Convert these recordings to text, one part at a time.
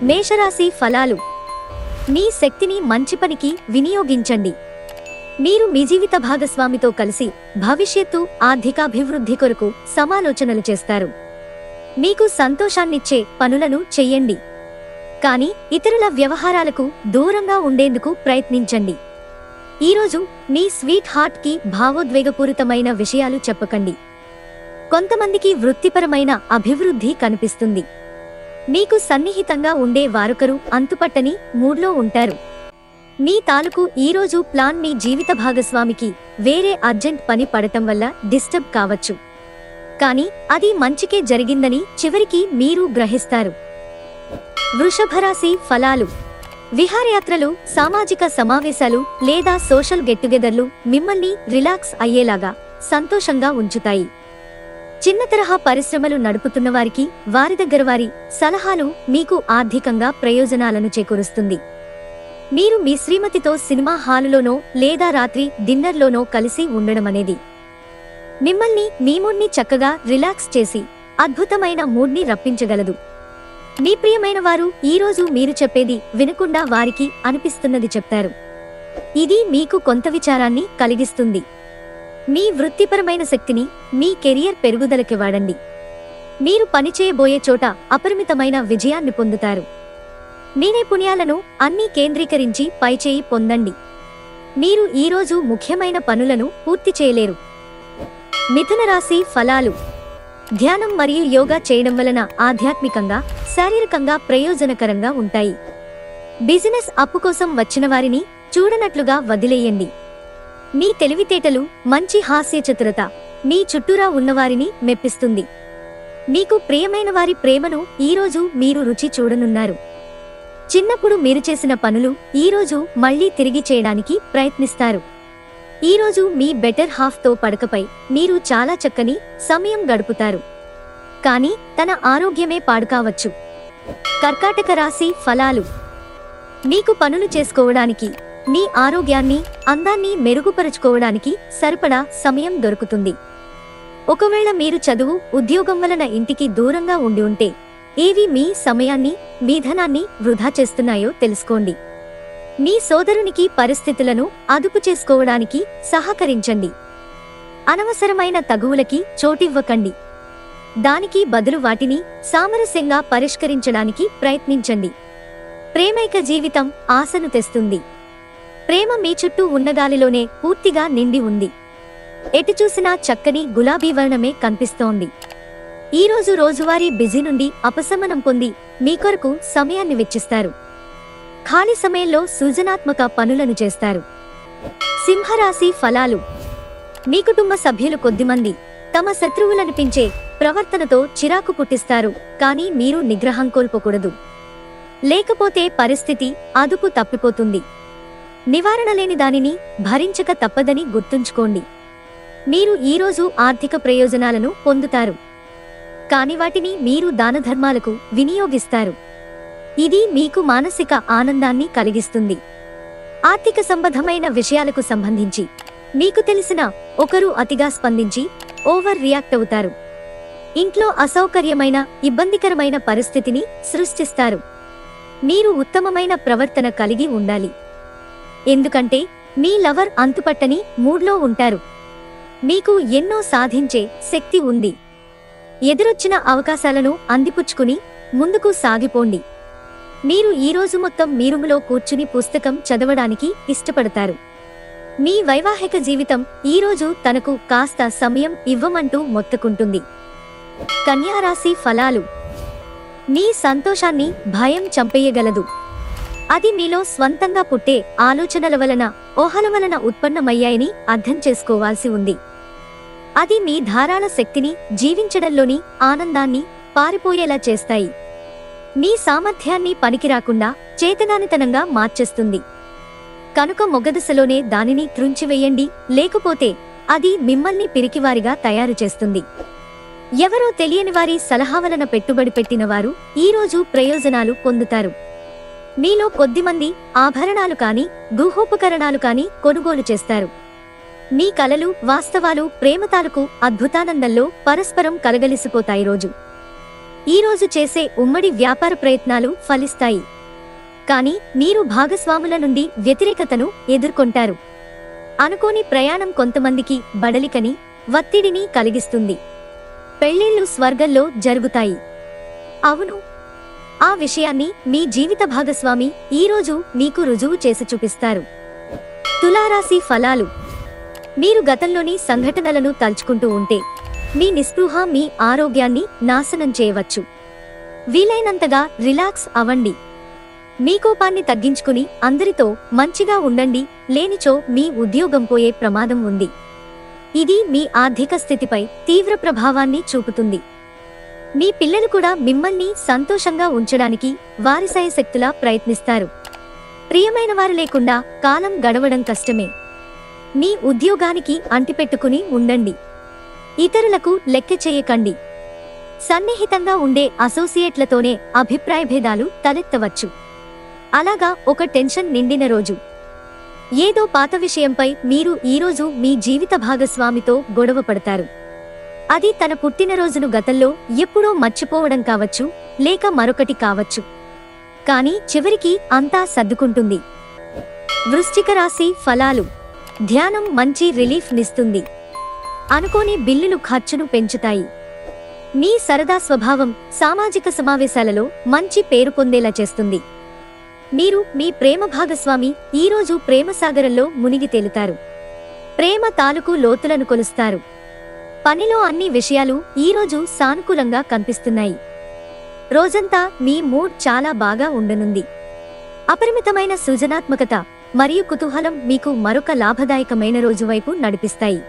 మేషరాశి ఫలాలు. మీ శక్తిని మంచి పనికి వినియోగించండి. మీరు మీ జీవిత భాగస్వామితో కలిసి భవిష్యత్తు ఆర్థికాభివృద్ధి కొరకు సమాలోచనలు చేస్తారు. మీకు సంతోషాన్నిచ్చే పనులను చెయ్యండి, కానీ ఇతరుల వ్యవహారాలకు దూరంగా ఉండేందుకు ప్రయత్నించండి. ఈరోజు మీ స్వీట్ హార్ట్ కి భావోద్వేగపూరితమైన విషయాలు చెప్పకండి. కొంతమందికి వృత్తిపరమైన అభివృద్ధి కనిపిస్తుంది. మీకు సన్నిహితంగా ఉండే వారొకరు అంతుపట్టని మూడ్లో ఉంటారు. మీ తాలూకు ఈరోజు ప్లాన్ మీ జీవిత భాగస్వామికి వేరే అర్జెంట్ పని పడటం వల్ల డిస్టర్బ్ కావచ్చు, కానీ అది మంచికే జరిగిందని చివరికి మీరు గ్రహిస్తారు. వృషభరాశి ఫలాలు. విహారయాత్రలు, సామాజిక సమావేశాలు లేదా సోషల్ గెట్టుగెదర్లు మిమ్మల్ని రిలాక్స్ అయ్యేలాగా సంతోషంగా ఉంచుతాయి. చిన్న తరహా పరిశ్రమలు నడుపుతున్న వారికి వారి దగ్గర వారి సలహాలు మీకు ఆర్థికంగా ప్రయోజనాలను చేకూరుస్తుంది. మీరు మీ శ్రీమతితో సినిమా హాలులోనో లేదా రాత్రి డిన్నర్లోనో కలిసి ఉండడమనేది మిమ్మల్ని మీ మూడ్ని చక్కగా రిలాక్స్ చేసి అద్భుతమైన మూడ్ని రప్పించగలదు. మీ ప్రియమైన వారు ఈరోజు మీరు చెప్పేది వినకుండా వారికి అనిపిస్తున్నది చెప్తారు. ఇది మీకు కొంత విచారాన్ని కలిగిస్తుంది. మీ వృత్తిపరమైన శక్తిని మీ కెరియర్ పెరుగుదలకి వాడండి. మీరు పనిచేయబోయే చోట అపరిమితమైన విజయాన్ని పొందుతారు. మీ నైపుణ్యాలను అన్నీ కేంద్రీకరించి పైచేయి పొందండి. మీరు ఈరోజు ముఖ్యమైన పనులను పూర్తి చేయలేరు. మిథున రాశి ఫలాలు. ధ్యానం మరియు యోగా చేయడం వలన ఆధ్యాత్మికంగా, శారీరకంగా ప్రయోజనకరంగా ఉంటాయి. బిజినెస్ అప్పు కోసం వచ్చిన వారిని చూడనట్లుగా వదిలేయండి. మీ తెలివితేటలు, మంచి హాస్య చతురత మీ చుట్టూరా ఉన్నవారిని మెప్పిస్తుంది. మీకు ప్రియమైన వారి ప్రేమను ఈరోజు మీరు రుచి చూడనున్నారు. చిన్నప్పుడు మీరు చేసిన పనులు ఈరోజు మళ్లీ తిరిగి చేయడానికి ప్రయత్నిస్తారు. ఈరోజు మీ బెటర్ హాఫ్తో పడకపై మీరు చాలా చక్కని సమయం గడుపుతారు, కానీ తన ఆరోగ్యమే పాడుకావచ్చు. కర్కాటక రాశి ఫలాలు. మీకు పనులు చేసుకోవడానికి, మీ ఆరోగ్యాన్ని, అందాన్ని మెరుగుపరుచుకోవడానికి సరిపడా సమయం దొరుకుతుంది. ఒకవేళ మీరు చదువు, ఉద్యోగం వలన ఇంటికి దూరంగా ఉండి ఉంటే ఏవి మీ సమయాన్ని, మీ ధనాన్ని వృధా చేస్తున్నాయో తెలుసుకోండి. మీ సోదరునికి పరిస్థితులను అదుపు చేసుకోవడానికి సహకరించండి. అనవసరమైన తగువులకి చోటివ్వకండి. దానికి బదులు వాటిని సామరస్యంగా పరిష్కరించడానికి ప్రయత్నించండి. ప్రేమైక జీవితం ఆశను తెస్తుంది. ప్రేమ మీ చుట్టూ ఉన్నగాలిలోనే పూర్తిగా నిండి ఉంది. ఎటు చూసినా చక్కని గులాబీ వర్ణమే కనిపిస్తోంది. ఈరోజు రోజువారీ బిజీ నుండి ఉపశమనం పొంది మీ కొరకు సమయాన్ని వెచ్చిస్తారు. ఖాళీ సమయంలో సృజనాత్మక పనులను చేస్తారు. సింహరాశి ఫలాలు. మీ కుటుంబ సభ్యులు కొద్దిమంది తమ శత్రువులనిపించే ప్రవర్తనతో చిరాకు పుట్టిస్తారు, కానీ మీరు నిగ్రహం కోల్పోకూడదు. లేకపోతే పరిస్థితి అదుపు తప్పిపోతుంది. నివారణ లేని దానిని భరించక తప్పదని గుర్తుంచుకోండి. మీరు ఈరోజు ఆర్థిక ప్రయోజనాలను పొందుతారు, కాని వాటిని మీరు దానధర్మాలకు వినియోగిస్తారు. ఇది మీకు మానసిక ఆనందాన్ని కలిగిస్తుంది. ఆర్థిక సంబంధమైన విషయాలకు సంబంధించి మీకు తెలిసిన ఒకరు అతిగా స్పందించి ఓవర్ రియాక్ట్ అవుతారు. ఇంట్లో అసౌకర్యమైన, ఇబ్బందికరమైన పరిస్థితిని సృష్టిస్తారు. మీరు ఉత్తమమైన ప్రవర్తన కలిగి ఉండాలి, ఎందుకంటే మీ లవర్ అంతుపట్టని మూడ్లో ఉంటారు. మీకు ఎన్నో సాధించే శక్తి ఉంది. ఎదురొచ్చిన అవకాశాలను అందిపుచ్చుకుని ముందుకు సాగిపోండి. మీరు ఈరోజు మొత్తం మీ రూములో కూర్చుని పుస్తకం చదవడానికి ఇష్టపడతారు. మీ వైవాహిక జీవితం ఈరోజు తనకు కాస్త సమయం ఇవ్వమంటూ మొత్తుకుంటుంది. కన్యారాశి ఫలాలు. మీ సంతోషాన్ని భయం చంపేయగలదు. అది మీలో స్వంతంగా పుట్టే ఆలోచనల వలన, ఊహల వలన ఉత్పన్నమయ్యాయని అర్థం చేసుకోవాల్సి ఉంది. అది మీ ధారాళ శక్తిని, జీవించడంలోని ఆనందాన్ని పారిపోయేలా చేస్తాయి. మీ సామర్థ్యాన్ని పనికిరాకుండా చేతగానితనంగా మార్చేస్తుంది. కనుక మొగ్గదశలోనే దానిని త్రుంచివేయండి, లేకపోతే అది మిమ్మల్ని పిరికివారిగా తయారు చేస్తుంది. ఎవరో తెలియని వారి సలహా వలన పెట్టుబడి పెట్టిన వారు ఈరోజు ప్రయోజనాలు పొందుతారు. మీలో కొద్దిమంది ఆభరణాలు కాని, గృహోపకరణాలు కాని కొనుగోలు చేస్తారు. మీ కలలు, వాస్తవాలు, ప్రేమ తాలూకు అద్భుతానందంలో పరస్పరం కలగలిసిపోతాయి. రోజు ఈ రోజు చేసే ఉమ్మడి వ్యాపార ప్రయత్నాలు ఫలిస్తాయి. కానీ మీరు భాగస్వాముల నుండి వ్యతిరేకతను ఎదుర్కొంటారు. అనుకోని ప్రయాణం కొంతమందికి బడలికని, ఒత్తిడిని కలిగిస్తుంది. పెళ్లిళ్లు స్వర్గంలో జరుగుతాయి. అవును, ఆ విషయాన్ని మీ జీవిత భాగస్వామి ఈరోజు మీకు రుజువు చేసి చూపిస్తారు. తులారాశి ఫలాలు. మీరు గతంలోని సంఘటనలను తలుచుకుంటూ ఉంటే మీ నిస్పృహ మీ ఆరోగ్యాన్ని నాశనం చేయవచ్చు. వీలైనంతగా రిలాక్స్ అవ్వండి. మీ కోపాన్ని తగ్గించుకుని అందరితో మంచిగా ఉండండి, లేనిచో మీ ఉద్యోగం పోయే ప్రమాదం ఉంది. ఇది మీ ఆర్థిక స్థితిపై తీవ్ర ప్రభావాన్ని చూపుతుంది. మీ పిల్లలు కూడా మిమ్మల్ని సంతోషంగా ఉంచడానికి వారి శాయశక్తులా ప్రయత్నిస్తారు. ప్రియమైన వారు లేకుండా కాలం గడవడం కష్టమే. మీ ఉద్యోగానికి అంటిపెట్టుకుని ఉండండి. ఇతరులకు లెక్క చేయకండి. సన్నిహితంగా ఉండే అసోసియేట్లతోనే అభిప్రాయ భేదాలు తలెత్తవచ్చు. అలాగా ఒక టెన్షన్ నిండిన రోజు. ఏదో పాత విషయంపై మీరు ఈరోజు మీ జీవిత భాగస్వామితో గొడవ పడతారు. అది తన పుట్టినరోజును గతంలో ఎప్పుడో మర్చిపోవడం కావచ్చు, లేక మరొకటి కావచ్చు. కానీ చివరికి అంతా సర్దుకుంటుంది. వృశ్చిక రాశి ఫలాలు. ధ్యానం మంచి రిలీఫ్ నిస్తుంది. అనుకోని బిల్లులు ఖర్చును పెంచుతాయి. మీ సరదా స్వభావం సామాజిక సమావేశాలలో మంచి పేరు పొందేలా చేస్తుంది. మీరు మీ ప్రేమ భాగస్వామి ఈరోజు ప్రేమసాగరంలో మునిగి తేలుతారు. ప్రేమ తాలూకు లోతులను కొలుస్తారు. పనిలో అన్ని విషయాలు ఈరోజు సానుకూలంగా కనిపిస్తున్నాయి. రోజంతా మీ మూడ్ చాలా బాగా ఉండనుంది. అపరిమితమైన సృజనాత్మకత మరియు కుతూహలం మీకు మరొక లాభదాయకమైన రోజు వైపు నడిపిస్తాయి.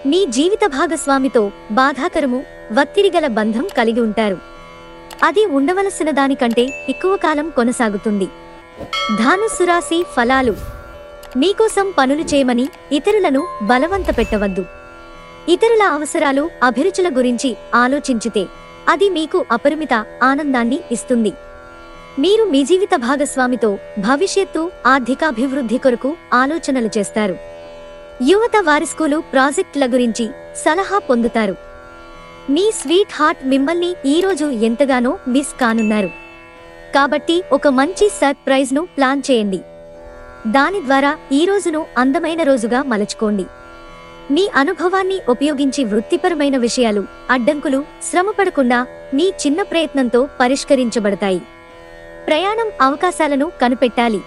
మీ జీవిత భాగస్వామితో బాధాకరము, ఒత్తిడిగల బంధం కలిగి ఉంటారు. అది ఉండవలసిన దానికంటే ఎక్కువ కాలం కొనసాగుతుంది. ధనుస్సు రాశి ఫలాలు. మీకోసం పనులు చేయమని ఇతరులను బలవంత పెట్టవద్దు. ఇతరుల అవసరాలు, అభిరుచుల గురించి ఆలోచించితే అది మీకు అపరిమిత ఆనందాన్ని ఇస్తుంది. మీరు మీ జీవిత భాగస్వామితో భవిష్యత్తు ఆర్థికాభివృద్ధి కొరకు ఆలోచనలు చేస్తారు. యువత వారి స్కూలు ప్రాజెక్టుల గురించి సలహా పొందుతారు. మీ స్వీట్ హార్ట్ మిమ్మల్ని ఈరోజు ఎంతగానో మిస్ కానున్నారు. కాబట్టి ఒక మంచి సర్ప్రైజ్ ను ప్లాన్ చేయండి. దాని ద్వారా ఈ రోజును అందమైన రోజుగా మలచుకోండి. మీ అనుభవాన్ని ఉపయోగించి వృత్తిపరమైన విషయాలు, అడ్డంకులు శ్రమపడకుండా మీ చిన్న ప్రయత్నంతో పరిష్కరించబడతాయి. ప్రయాణం అవకాశాలను కనిపెట్టాలి.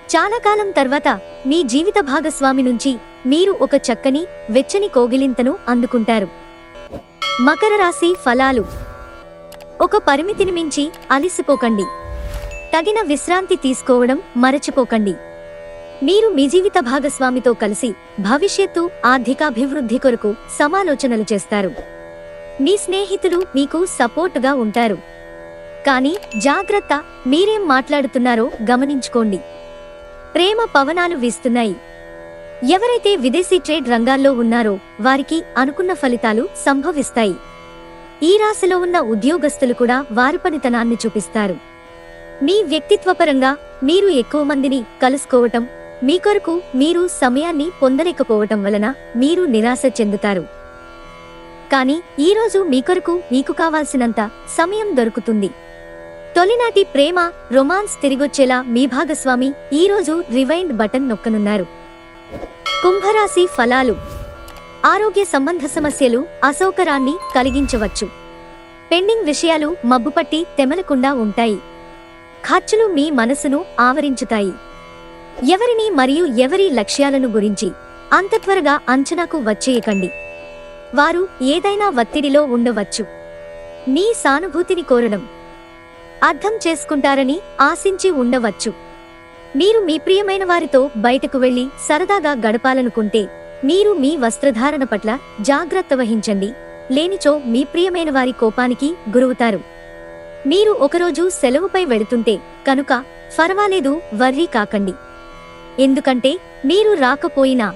చాలా కాలం తర్వాత మీ జీవిత భాగస్వామి నుంచి మీరు ఒక చక్కని, వెచ్చని కోగిలింతను అందుకుంటారు. మకర రాశి ఫలాలు. ఒక పరిమితిని మించి అలిసిపోకండి. తగిన విశ్రాంతి తీసుకోవడం మరచిపోకండి. మీరు మీ జీవిత భాగస్వామితో కలిసి భవిష్యత్తు ఆర్థికాభివృద్ధి కొరకు సమాలోచనలు చేస్తారు. మీ స్నేహితులు మీకు సపోర్టుగా ఉంటారు. కానీ జాగ్రత్త, మీరేం మాట్లాడుతున్నారో గమనించుకోండి. ప్రేమ పవనాలు వీస్తున్నాయి. ఎవరైతే విదేశీ ట్రేడ్ రంగాల్లో ఉన్నారో వారికి అనుకున్న ఫలితాలు సంభవిస్తాయి. ఈ రాశిలో ఉన్న ఉద్యోగస్తులు కూడా వారి పనితనాన్ని చూపిస్తారు. మీ వ్యక్తిత్వపరంగా మీరు ఎక్కువ మందిని కలుసుకోవటం, మీ కొరకు మీరు సమయాన్ని పొందలేకపోవటం వలన మీరు నిరాశ చెందుతారు. కానీ ఈరోజు మీ కొరకు మీకు కావాల్సినంత సమయం దొరుకుతుంది. తొలినాటి ప్రేమ, రొమాన్స్ తిరిగొచ్చేలా మీ భాగస్వామి ఈరోజు రివైండ్ బటన్ నొక్కనున్నారు. కుంభరాశి ఫలాలు. ఆరోగ్య సంబంధ సమస్యలు అసౌకర్యాన్ని కలిగించవచ్చు. పెండింగ్ విషయాలు మబ్బుపట్టి తెమలకుండా ఉంటాయి. ఖర్చులు మీ మనసును ఆవరించుతాయి. ఎవరిని మరియు ఎవరి లక్ష్యాలను గురించి అంత త్వరగా అంచనాకు వచ్చేయకండి. వారు ఏదైనా ఒత్తిడిలో ఉండవచ్చు. మీ సానుభూతిని కోరడం, అర్థం చేసుకుంటారని ఆశించి ఉండవచ్చు. మీరు మీ ప్రియమైన వారితో బయటకు వెళ్లి సరదాగా గడపాలనుకుంటే మీరు మీ వస్త్రధారణ పట్ల జాగ్రత్త వహించండి, లేనిచో మీ ప్రియమైన వారి కోపానికి గురవుతారు. మీరు ఒకరోజు సెలవుపై వెళుతుంటే కనుక పర్వాలేదు, వర్రీ కాకండి. ఎందుకంటే మీరు రాకపోయినా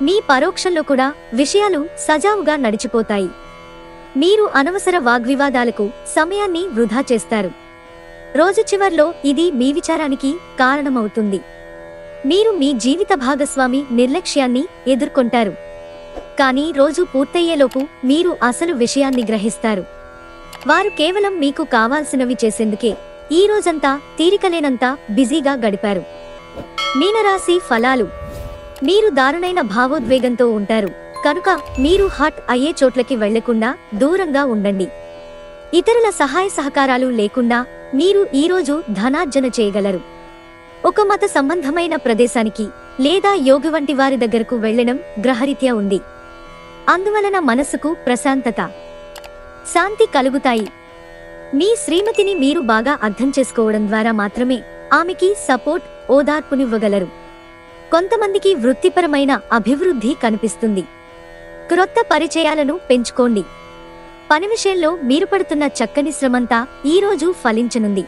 మీ పరోక్షంలో కూడా విషయాలు సజావుగా నడిచిపోతాయి. మీరు అనవసర వాగ్వివాదాలకు సమయాన్ని వృధా చేస్తారు. రోజు చివర్లో ఇది మీ విచారానికి కారణమవుతుంది. మీరు మీ జీవిత భాగస్వామి నిర్లక్ష్యాన్ని ఎదుర్కొంటారు. కానీ రోజు పూర్తయ్యేలోపు మీరు అసలు విషయాన్ని గ్రహిస్తారు. వారు కేవలం మీకు కావాల్సినవి చేసేందుకే ఈ రోజంతా తీరికలేనంత బిజీగా గడిపారు. మీనరాశి ఫలాలు. మీరు దారుణైన భావోద్వేగంతో ఉంటారు కనుక మీరు హర్ట్ అయ్యే చోట్లకి వెళ్లకుండా దూరంగా ఉండండి. ఇతరుల సహాయ సహకారాలు లేకుండా మీరు ఈరోజు ధనార్జన చేయగలరు. ఒక మత సంబంధమైన ప్రదేశానికి లేదా యోగి వంటి వారి దగ్గరకు వెళ్లడం గ్రహరీత్యా ఉంది. అందువలన మనసుకు ప్రశాంతత, శాంతి కలుగుతాయి. మీ శ్రీమతిని మీరు బాగా అర్థం చేసుకోవడం ద్వారా మాత్రమే ఆమెకి సపోర్ట్, ఓదార్పునివ్వగలరు. కొంతమందికి వృత్తిపరమైన అభివృద్ధి కనిపిస్తుంది. క్రొత్త పరిచయాలను పెంచుకోండి. పని విషయంలో మీరు పడుతున్న చక్కని శ్రమంతా ఈరోజు ఫలించనుంది.